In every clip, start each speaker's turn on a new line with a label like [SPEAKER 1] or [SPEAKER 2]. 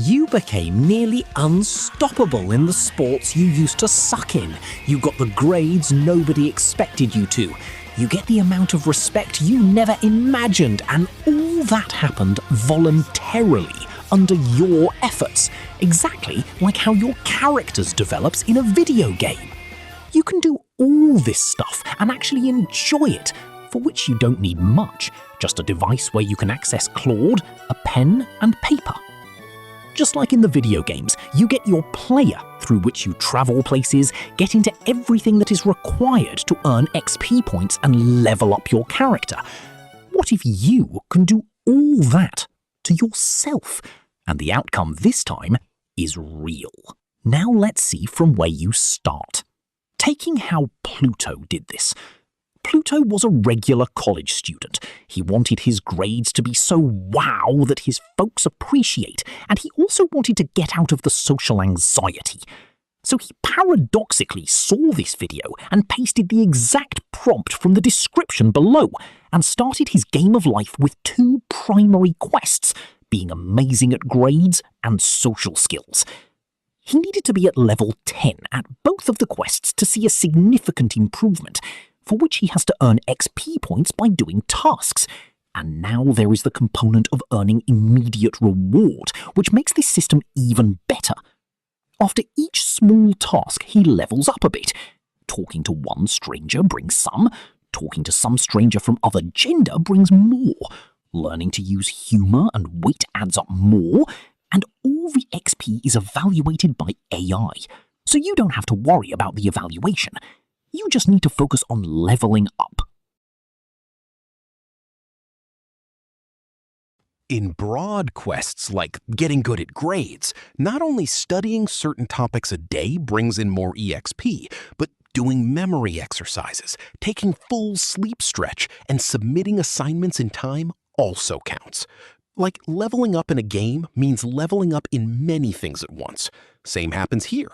[SPEAKER 1] You became nearly unstoppable in the sports you used to suck in. You got the grades nobody expected you to. You get the amount of respect you never imagined, and all that happened voluntarily, under your efforts, exactly like how your characters develops in a video game. You can do all this stuff and actually enjoy it, for which you don't need much, just a device where you can access Claude, a pen and paper. Just like in the video games, you get your player through which you travel places, get into everything that is required to earn XP points and level up your character. What if you can do all that to yourself? And the outcome this time is real. Now let's see from where you start. Taking how Pluto did this. Pluto was a regular college student. He wanted his grades to be so wow that his folks appreciate, and he also wanted to get out of the social anxiety. So he paradoxically saw this video and pasted the exact prompt from the description below, and started his game of life with two primary quests, being amazing at grades and social skills. He needed to be at level 10 at both of the quests to see a significant improvement, for which he has to earn XP points by doing tasks. And now there is the component of earning immediate reward, which makes this system even better. After each small task, he levels up a bit. Talking to one stranger brings some, talking to some stranger from other gender brings more, learning to use humor and weight adds up more, and all the XP is evaluated by AI. So you don't have to worry about the evaluation. You just need to focus on leveling up.
[SPEAKER 2] In broad quests like getting good at grades, not only studying certain topics a day brings in more EXP, but doing memory exercises, taking full sleep stretch, and submitting assignments in time also counts. Like leveling up in a game means leveling up in many things at once. Same happens here.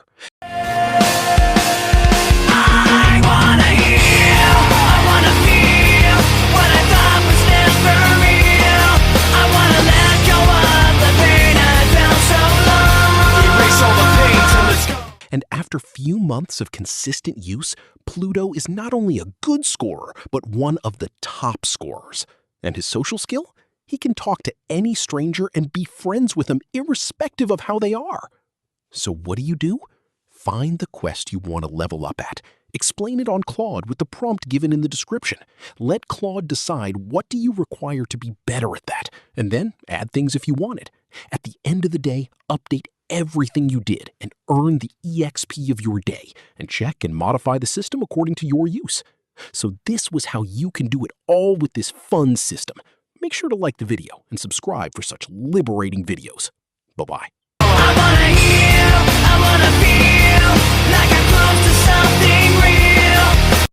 [SPEAKER 3] I wanna heal, I wanna feel what I thought was never real. I wanna let go of the pain I felt so long. Erase all the pain till it's gone.
[SPEAKER 2] And after few months of consistent use, Pluto is not only a good scorer, but one of the top scorers. And his social skill? He can talk to any stranger and be friends with them irrespective of how they are. So what do? Find the quest you want to level up at. Explain it on Claude with the prompt given in the description. Let Claude decide what do you require to be better at that, and then add things if you want it. At the end of the day, update everything you did and earn the EXP of your day, and check and modify the system according to your use. So this was how you can do it all with this fun system. Make sure to like the video and subscribe for such liberating videos. Bye-bye.